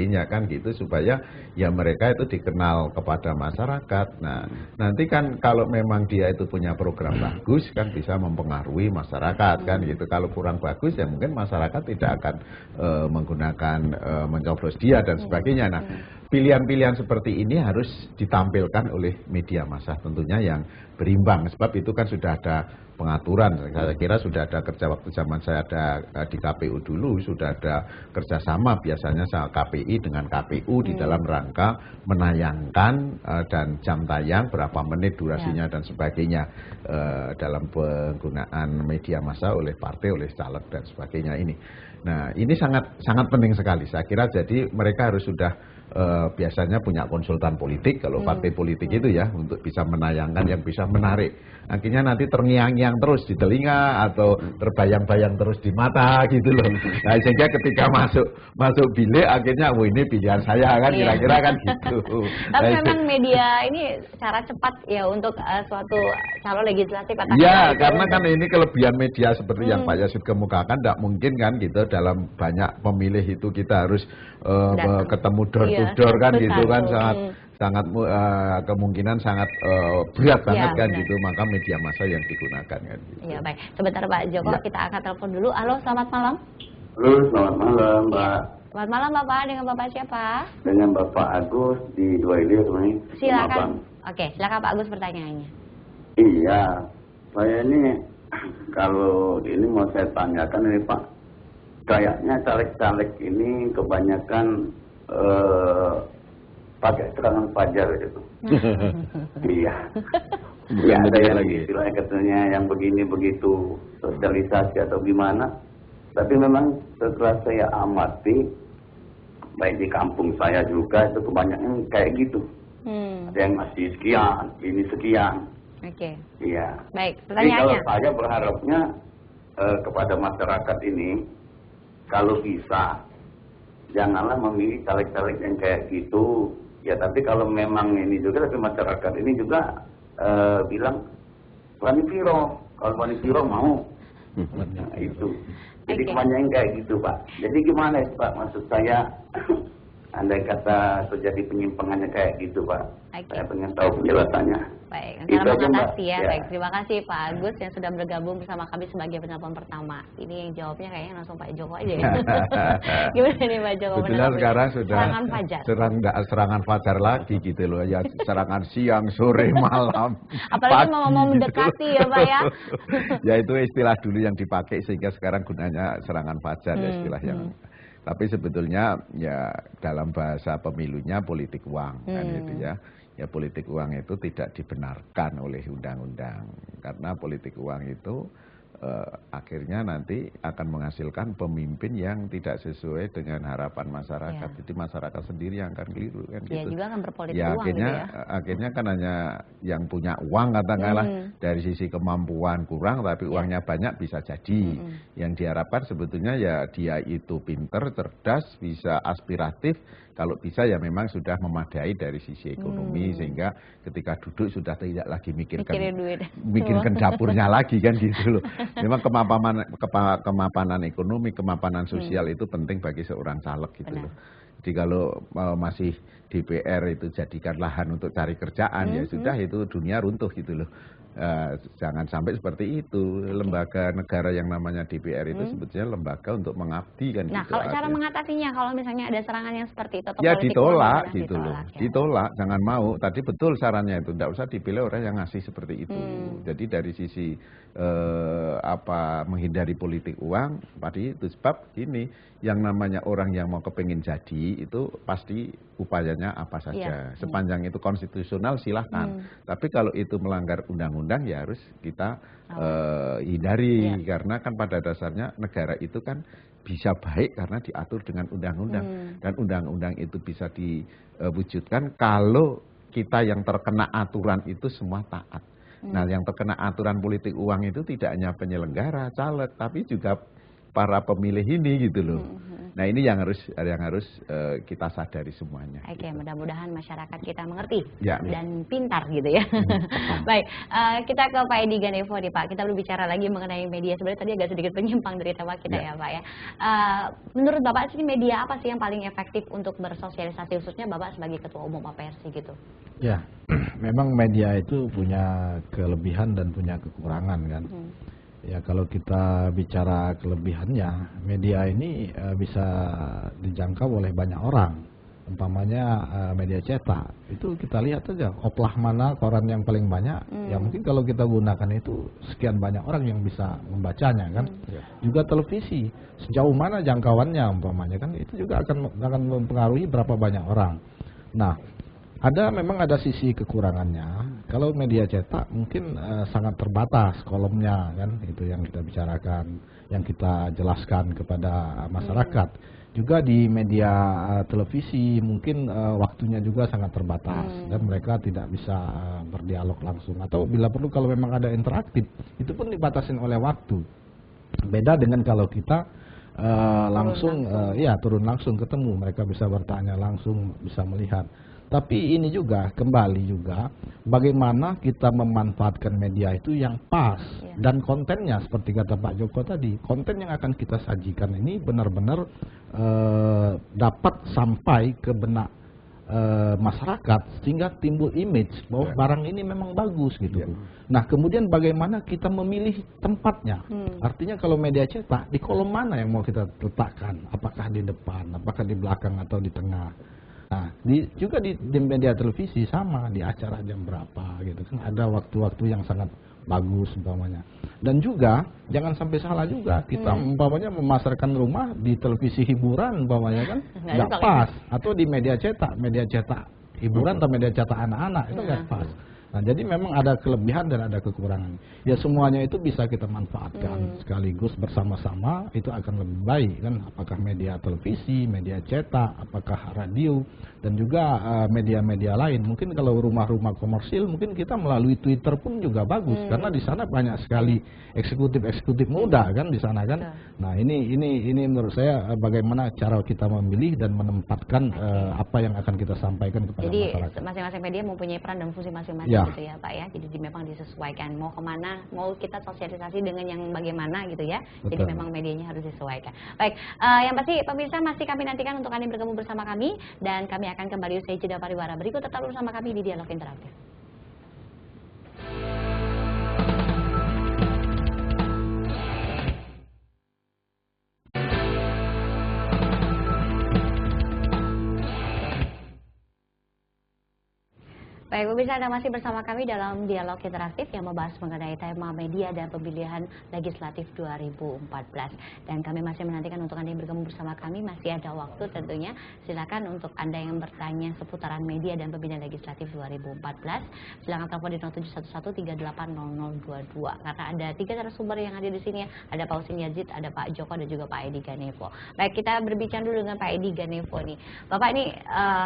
kan gitu, supaya ya mereka itu dikenal kepada masyarakat. Nah, nanti kan kalau memang dia itu punya program bagus kan bisa mempengaruhi masyarakat kan gitu. Kalau kurang bagus ya mungkin masyarakat tidak akan menggunakan mencoblos dia dan sebagainya. Nah, pilihan-pilihan seperti ini harus ditampilkan oleh media massa tentunya yang berimbang, sebab itu kan sudah ada pengaturan. Saya kira sudah ada kerja waktu zaman saya ada di KPU dulu, sudah ada kerjasama biasanya sama KPI dengan KPU di dalam rangka menayangkan dan jam tayang berapa menit durasinya dan sebagainya dalam penggunaan media massa oleh partai, oleh caleg dan sebagainya ini. Nah, ini sangat penting sekali saya kira. Jadi mereka harus sudah biasanya punya konsultan politik kalau partai politik itu ya, untuk bisa menayangkan yang bisa menarik. Akhirnya nanti terngiang-ngiang terus di telinga atau terbayang-bayang terus di mata gitu loh. Nah, sehingga ketika masuk bilik akhirnya ini pilihan saya kan, kira-kira kan gitu. Tapi memang media ini cara cepat ya untuk suatu calon legislatif katakanlah. Ya, karena kan ini kelebihan media seperti yang Pak Yasid kemukakan, tidak mungkin kan gitu dalam banyak pemilih itu kita harus ketemu door to door kan gitu kan, sangat kemungkinan sangat berat banget kan gitu, maka media massa yang digunakan kan gitu. Iya, baik. Sebentar Pak Joko, kita akan telepon dulu. Halo, selamat malam. Halo, selamat malam Mbak. Selamat malam Bapak, dengan Bapak siapa? Dengan Bapak Agus di Dua Ilir nih. Silakan. Oke, silakan Pak Agus pertanyaannya. Iya, saya ini kalau ini mau saya tanyakan ini Pak, kayaknya caleg-caleg ini kebanyakan pakai serangan fajar gitu. Iya. Ya, ada yang istilahnya katanya yang begini begitu sosialisasi atau gimana. Tapi memang setelah saya amati, baik di kampung saya juga itu kebanyakan kayak gitu. Ada yang masih sekian, ini sekian. Oke. Iya. Baik, pertanyaannya. Jadi kalau saya berharapnya kepada masyarakat ini, kalau bisa janganlah memilih caleg-caleg yang kayak gitu. Ya, tapi kalau memang ini juga, tapi masyarakat ini juga bilang Wani Piro, kalau Wani Piro mau. Nah, itu. Jadi kebanyakan kayak gitu Pak. Jadi gimana Pak, maksud saya andai kata terjadi penyimpangannya kayak gitu Pak. Saya pengen tahu penjelasannya. Baik, dalam mengatasi ya. Baik, terima kasih Pak Agus yang sudah bergabung bersama kami sebagai penelpon pertama. Ini yang jawabnya kayaknya langsung Pak Joko aja ya. Gimana nih Pak Joko? Betul, sekarang sudah serangan fajar. Serangan fajar lagi gitu loh ya, serangan siang, sore, malam. Apalagi mau mendekati ya Pak ya. Ya itu istilah dulu yang dipakai sehingga sekarang gunanya serangan fajar ya, istilah yang. Tapi sebetulnya ya dalam bahasa pemilunya politik uang kan gitu ya. Ya politik uang itu tidak dibenarkan oleh undang-undang, karena politik uang itu akhirnya nanti akan menghasilkan pemimpin yang tidak sesuai dengan harapan masyarakat. Jadi masyarakat sendiri yang akan keliru kan gitu. Ya juga akan berpolitik ya, uang akhirnya, gitu ya. Akhirnya kan hanya yang punya uang katakanlah dari sisi kemampuan kurang tapi uangnya banyak bisa jadi. Yang diharapkan sebetulnya ya dia itu pinter, cerdas, bisa aspiratif. Kalau bisa ya memang sudah memadai dari sisi ekonomi sehingga ketika duduk sudah tidak lagi mikirkan dapurnya lagi kan gitu loh. Memang kemapanan ekonomi, kemapanan sosial itu penting bagi seorang caleg gitu loh. Jadi kalau masih DPR itu jadikan lahan untuk cari kerjaan ya sudah, itu dunia runtuh gitu loh. Jangan sampai seperti itu. Lembaga negara yang namanya DPR itu sebetulnya lembaga untuk mengabdi kan. Nah, gitu kalau cara mengatasinya kalau misalnya ada serangan yang seperti itu atau ya politik ditolak gitu ditolak, loh. Ya. Ditolak, jangan mau. Tadi betul sarannya itu, tidak usah dipilih orang yang ngasih seperti itu. Jadi dari sisi menghindari politik uang, tadi itu sebab ini yang namanya orang yang mau kepingin jadi itu pasti upayanya apa saja. Sepanjang itu konstitusional silahkan. Tapi kalau itu melanggar undang-undang ya harus kita hindari. Karena kan pada dasarnya negara itu kan bisa baik karena diatur dengan undang-undang. Dan undang-undang itu bisa diwujudkan kalau kita yang terkena aturan itu semua taat. Nah, yang terkena aturan politik uang itu tidak hanya penyelenggara, caleg, tapi juga para pemilih ini gitu loh. Nah ini yang harus kita sadari semuanya. Oke, gitu. mudah-mudahan masyarakat kita mengerti Ya. dan pintar gitu ya. Baik, kita ke Pak Edi Ganevo nih Pak. Kita berbicara lagi mengenai media. Sebenarnya tadi agak sedikit penyimpang dari tema kita ya Pak ya. Menurut Bapak sih media apa sih yang paling efektif untuk bersosialisasi, khususnya Bapak sebagai Ketua Umum APRSI gitu? Ya, memang media itu punya kelebihan dan punya kekurangan kan. Ya kalau kita bicara kelebihannya, media ini bisa dijangkau oleh banyak orang. Umpamanya media cetak, itu kita lihat saja oplah mana koran yang paling banyak. Ya mungkin kalau kita gunakan itu sekian banyak orang yang bisa membacanya kan. Juga televisi, sejauh mana jangkauannya umpamanya kan, itu juga akan mempengaruhi berapa banyak orang. Nah, memang ada sisi kekurangannya. Kalau media cetak mungkin sangat terbatas kolomnya kan, itu yang kita bicarakan, yang kita jelaskan kepada masyarakat. Juga di media televisi mungkin waktunya juga sangat terbatas dan mereka tidak bisa berdialog langsung, atau bila perlu kalau memang ada interaktif itu pun dibatasin oleh waktu. Beda dengan kalau kita langsung turun langsung ketemu, mereka bisa bertanya langsung, bisa melihat. Tapi ini juga kembali juga bagaimana kita memanfaatkan media itu yang pas dan kontennya, seperti kata Pak Joko tadi, konten yang akan kita sajikan ini benar-benar dapat sampai ke benak masyarakat sehingga timbul image bahwa barang ini memang bagus gitu. Nah kemudian bagaimana kita memilih tempatnya, artinya kalau media cetak di kolom mana yang mau kita letakkan, apakah di depan, apakah di belakang atau di tengah. Nah, juga di media televisi sama, di acara jam berapa gitu kan, ada waktu-waktu yang sangat bagus umpamanya. Dan juga jangan sampai salah juga, kita umpamanya memasarkan rumah di televisi hiburan umpamanya kan nggak pas, atau di media cetak hiburan atau media cetak anak-anak itu nggak pas. Nah, jadi memang ada kelebihan dan ada kekurangan. Ya semuanya itu bisa kita manfaatkan sekaligus bersama-sama, itu akan lebih baik kan. Apakah media televisi, media cetak, apakah radio, dan juga media-media lain. Mungkin kalau rumah-rumah komersil, mungkin kita melalui Twitter pun juga bagus, karena di sana banyak sekali eksekutif muda kan di sana kan. Nah ini menurut saya bagaimana cara kita memilih dan menempatkan apa yang akan kita sampaikan kepada masyarakat. Jadi masing-masing media mempunyai peran dan fungsi masing-masing gitu ya Pak ya. Jadi memang disesuaikan mau kemana, mau kita sosialisasi dengan yang bagaimana gitu ya. Jadi memang medianya harus disesuaikan. Baik, yang pasti pemirsa masih kami nantikan untuk Anda bergabung bersama kami, dan kami akan kembali usai jeda pariwara berikut. Tetap bersama kami di Dialog Interaktif. Baik, pemirsa, Anda masih bersama kami dalam Dialog Interaktif yang membahas mengenai tema media dan pemilihan legislatif 2014. Dan kami masih menantikan untuk Anda yang bergabung bersama kami, masih ada waktu tentunya. Silakan untuk Anda yang bertanya seputaran media dan pemilihan legislatif 2014, silakan telepon di 0711380022. Karena ada 3 narasumber yang hadir di sini, ada Pak Husin Yazid, ada Pak Joko, dan juga Pak Edi Ganevo. Baik, kita berbicara dulu dengan Pak Edi Ganevo nih. Bapak ini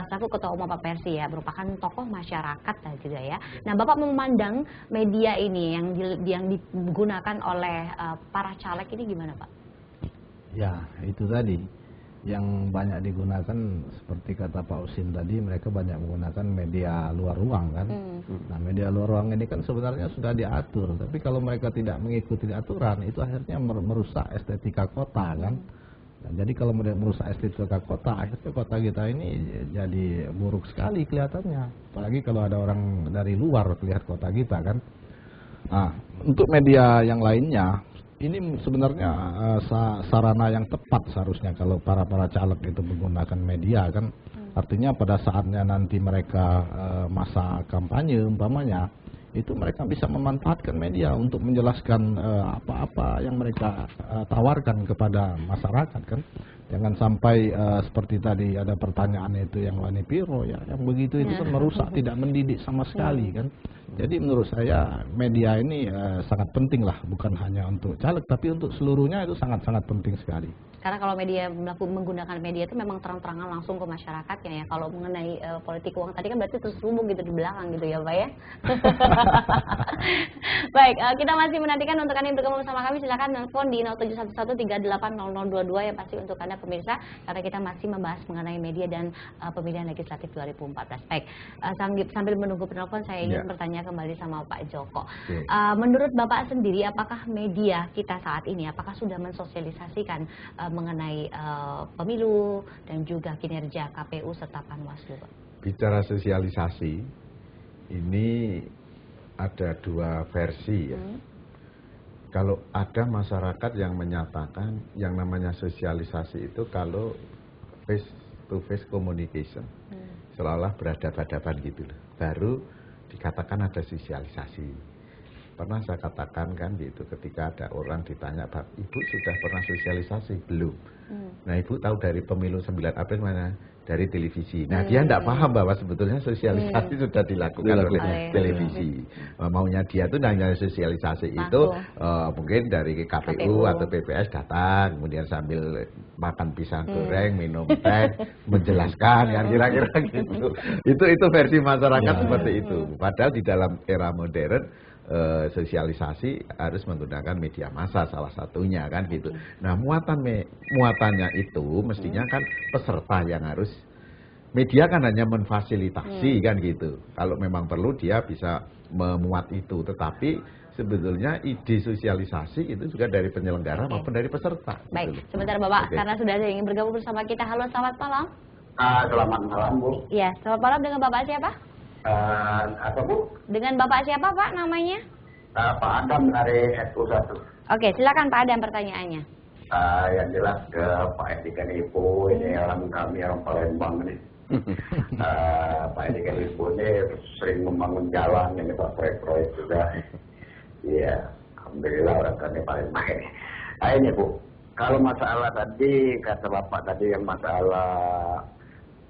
selaku Ketua Umum APRSI ya, merupakan tokoh masyarakat juga ya. Nah, Bapak memandang media ini yang digunakan oleh para caleg ini gimana, Pak? Ya, itu tadi yang banyak digunakan seperti kata Pak Husin tadi, mereka banyak menggunakan media luar ruang kan. Nah, media luar ruang ini kan sebenarnya sudah diatur, tapi kalau mereka tidak mengikuti aturan itu akhirnya merusak estetika kota kan. Nah, jadi kalau merusak estetika kota, akhirnya kota kita ini jadi buruk sekali kelihatannya. Apalagi kalau ada orang dari luar melihat kota kita kan. Nah, untuk media yang lainnya, ini sebenarnya sarana yang tepat seharusnya kalau para caleg itu menggunakan media kan. Artinya pada saatnya nanti mereka masa kampanye umpamanya, itu mereka bisa memanfaatkan media untuk menjelaskan apa-apa yang mereka tawarkan kepada masyarakat kan. Jangan sampai seperti tadi ada pertanyaan itu yang Wani Piro ya, yang begitu itu kan merusak, tidak mendidik sama sekali kan. Jadi menurut saya media ini sangat penting lah, bukan hanya untuk caleg tapi untuk seluruhnya itu sangat-sangat penting sekali. Karena kalau media menggunakan media itu memang terang-terangan langsung ke masyarakatnya ya. Kalau mengenai politik uang tadi kan berarti terselubung gitu di belakang gitu ya Pak ya. Baik, kita masih menantikan untuk Anda yang bergabung bersama kami. Silakan telepon di 0711380022 ya pasti untuk Anda pemirsa, karena kita masih membahas mengenai media dan pemilihan legislatif 2014. Baik, sambil menunggu penelpon saya ingin bertanya kembali sama Pak Joko. Menurut Bapak sendiri, apakah media kita saat ini apakah sudah mensosialisasikan mengenai pemilu dan juga kinerja KPU serta Panwaslu, Pak? Bicara sosialisasi, ini ada dua versi ya. Kalau ada masyarakat yang menyatakan yang namanya sosialisasi itu kalau face to face communication, seolah-olah berhadapan-hadapan gitu loh, baru dikatakan ada sosialisasi. Pernah saya katakan kan gitu, ketika ada orang ditanya, Ibu sudah pernah sosialisasi? Belum. Nah Ibu tahu dari pemilu 9 April mana? Dari televisi. Nah dia tidak paham bahwa sebetulnya sosialisasi sudah dilakukan oleh televisi. Maunya dia tuh hanya sosialisasi itu mungkin dari KPU atau BPS datang, kemudian sambil makan pisang goreng, minum teh, menjelaskan kan kira-kira gitu. Itu versi masyarakat seperti itu. Padahal di dalam era modern sosialisasi harus menggunakan media massa salah satunya kan gitu. Nah muatannya itu mestinya kan peserta yang harus, media kan hanya memfasilitasi kan gitu. Kalau memang perlu dia bisa memuat itu, tetapi sebetulnya ide sosialisasi itu juga dari penyelenggara maupun dari peserta. Baik, gitu. sebentar Bapak, karena sudah ada yang ingin bergabung bersama kita. Halo, selamat malam. Selamat malam Bu. Iya, selamat malam, dengan Bapak siapa? Apa Bu? Dengan Bapak siapa Pak namanya? Pak Adam dari SU1. Oke, silakan Pak Adam pertanyaannya. Yang jelas ke Pak Edi Kanipo, ini orang kami orang Palembang ini. Pak Edi Kanipo ini sering membangun jalan, ini Pak proyek-proyek juga. Iya, alhamdulillah orang kami Palembang ini. Nah ini Bu, kalau masalah tadi kata Bapak tadi yang masalah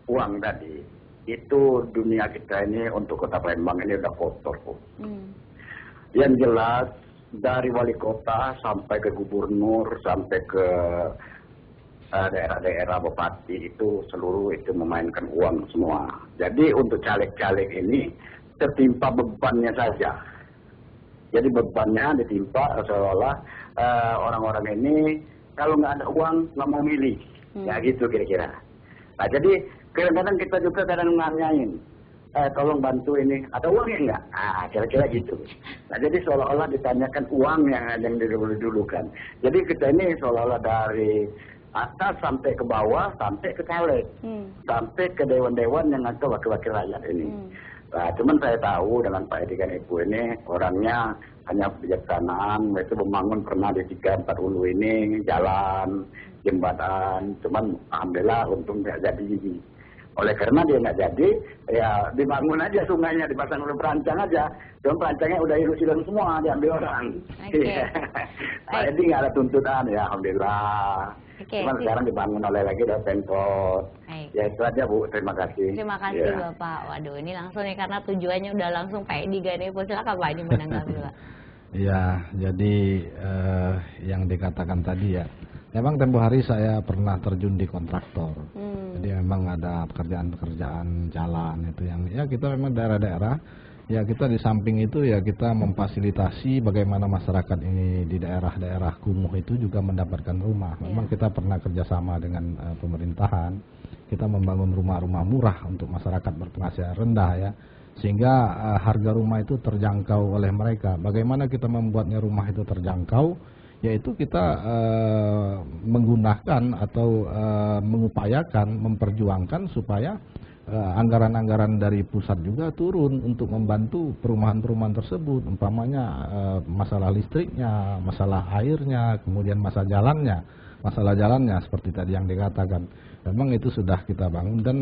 uang tadi, itu dunia kita ini untuk kota Palembang ini udah kotor Bu. Yang jelas dari wali kota sampai ke gubernur sampai ke daerah-daerah bupati itu seluruh itu memainkan uang semua. Jadi untuk caleg-caleg ini tertimpa bebannya saja. Jadi bebannya ditimpa seolah orang-orang ini kalau nggak ada uang nggak mau milih. Ya gitu kira-kira. Nah jadi kadang-kadang kita juga kadang nanyain, tolong bantu ini, ada uangnya enggak? Kira-kira gitu. Nah jadi seolah-olah ditanyakan uang yang didulu-dulukan. Jadi kita ini seolah-olah dari atas sampai ke bawah, sampai ke caleg, sampai ke dewan-dewan yang ada wakil-wakil rakyat ini. Nah, cuman saya tahu dengan Pak Edi Kanipo ini orangnya hanya kebijaksanaan, itu membangun pernah di 3-4 hulu ini, jalan, jembatan, cuman alhamdulillah untung tidak jadi. Oleh karena dia nggak jadi, ya dibangun aja sungainya, dipasang oleh perancang aja. Cuma perancangnya udah hilang semua, diambil orang. Pak Edi nggak ada tuntutan, ya alhamdulillah. Cuma sekarang dibangun oleh lagi dari Pemkot. Ya itu aja Bu, terima kasih. Terima kasih Bapak. Waduh ini langsung nih karena tujuannya udah langsung Pak Edi Kanipo. Silakan Pak Edi menanggapi Pak. Ya, jadi yang dikatakan tadi ya, memang tempo hari saya pernah terjun di kontraktor. Jadi memang ada pekerjaan-pekerjaan jalan itu yang ya kita memang daerah-daerah ya kita di samping itu ya kita memfasilitasi bagaimana masyarakat ini di daerah-daerah kumuh itu juga mendapatkan rumah. Memang kita pernah kerjasama dengan pemerintahan, kita membangun rumah-rumah murah untuk masyarakat berpenghasilan rendah ya, sehingga harga rumah itu terjangkau oleh mereka. Bagaimana kita membuatnya rumah itu terjangkau? Yaitu kita menggunakan atau mengupayakan, memperjuangkan supaya anggaran-anggaran dari pusat juga turun untuk membantu perumahan-perumahan tersebut, umpamanya masalah listriknya, masalah airnya, kemudian masalah jalannya seperti tadi yang dikatakan. Memang itu sudah kita bangun dan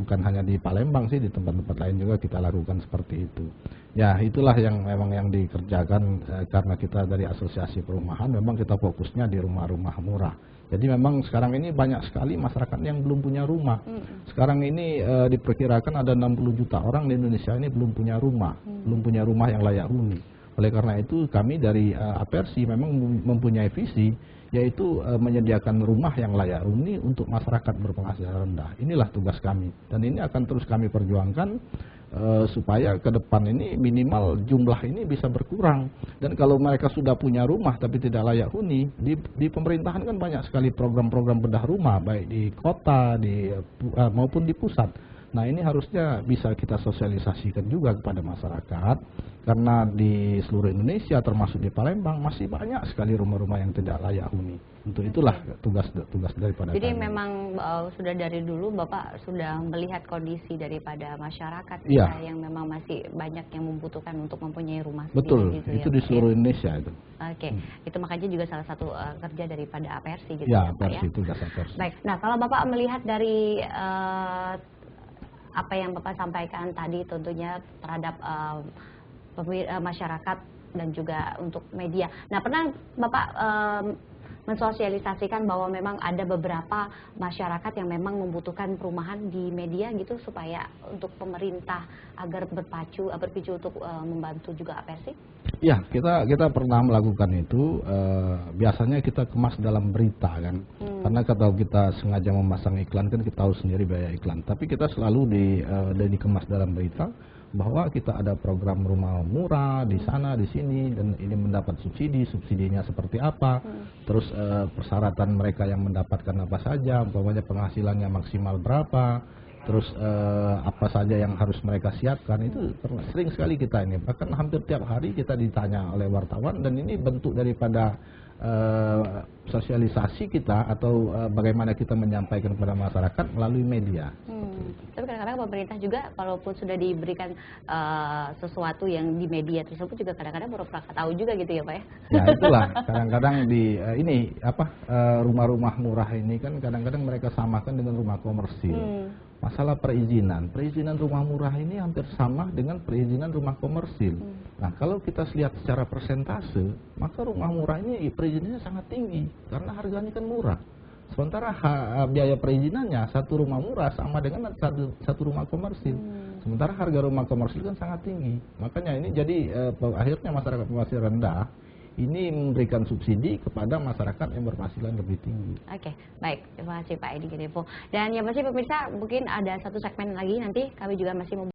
bukan hanya di Palembang sih, di tempat-tempat lain juga kita lakukan seperti itu. Ya itulah yang memang yang dikerjakan karena kita dari asosiasi perumahan memang kita fokusnya di rumah-rumah murah. Jadi memang sekarang ini banyak sekali masyarakat yang belum punya rumah. Sekarang ini diperkirakan ada 60 juta orang di Indonesia ini belum punya rumah, belum punya rumah yang layak huni. Oleh karena itu kami dari Apersi memang mempunyai visi, yaitu menyediakan rumah yang layak huni untuk masyarakat berpenghasilan rendah. Inilah tugas kami, dan ini akan terus kami perjuangkan supaya ke depan ini minimal jumlah ini bisa berkurang. Dan kalau mereka sudah punya rumah tapi tidak layak huni, di pemerintahan kan banyak sekali program-program bedah rumah, baik di kota maupun di pusat. Nah, ini harusnya bisa kita sosialisasikan juga kepada masyarakat, karena di seluruh Indonesia termasuk di Palembang masih banyak sekali rumah-rumah yang tidak layak huni. Untuk itulah tugas daripada Jadi kami. memang sudah dari dulu Bapak sudah melihat kondisi daripada masyarakat Iya. yang memang masih banyak yang membutuhkan untuk mempunyai rumah Betul, sendiri gitu itu ya, di Pak, seluruh ya? Indonesia itu. Oke, itu makanya juga salah satu kerja daripada Apersi gitu Ya, ya, Pak, ya. Apersi, tugas Apersi. Baik, nah kalau Bapak melihat dari apa yang Bapak sampaikan tadi tentunya terhadap masyarakat dan juga untuk media. Nah, pernah Bapak mensosialisasikan bahwa memang ada beberapa masyarakat yang memang membutuhkan perumahan di media gitu supaya untuk pemerintah agar berpicu untuk membantu juga Apersi? Ya, kita pernah melakukan itu. Biasanya kita kemas dalam berita kan, karena kalau kita sengaja memasang iklan kan kita tahu sendiri biaya iklan. Tapi kita selalu dikemas dalam berita bahwa kita ada program rumah murah di sana di sini, dan ini mendapat subsidinya seperti apa, terus persyaratan mereka yang mendapatkan apa saja, umpamanya penghasilannya maksimal berapa, terus apa saja yang harus mereka siapkan. Itu sering sekali kita ini, bahkan hampir tiap hari kita ditanya oleh wartawan, dan ini bentuk daripada sosialisasi kita atau bagaimana kita menyampaikan kepada masyarakat melalui media. Tapi kadang-kadang pemerintah juga kalaupun sudah diberikan sesuatu yang di media tersebut juga kadang-kadang pura-pura tahu juga gitu ya, Pak ya? Ya, itulah kadang-kadang di rumah-rumah murah ini kan kadang-kadang mereka samakan dengan rumah komersil. Masalah perizinan rumah murah ini hampir sama dengan perizinan rumah komersil. Nah, kalau kita lihat secara persentase, maka rumah murah ini perizinannya sangat tinggi karena harganya kan murah. Sementara biaya perizinannya satu rumah murah sama dengan satu rumah komersil. Sementara harga rumah komersil kan sangat tinggi. Makanya ini jadi akhirnya masyarakat penghasilan rendah ini memberikan subsidi kepada masyarakat yang berpenghasilan lebih tinggi. Oke, baik. Terima kasih Pak Edi Ganevo. Dan ya masih pemirsa, mungkin ada satu segmen lagi nanti kami juga masih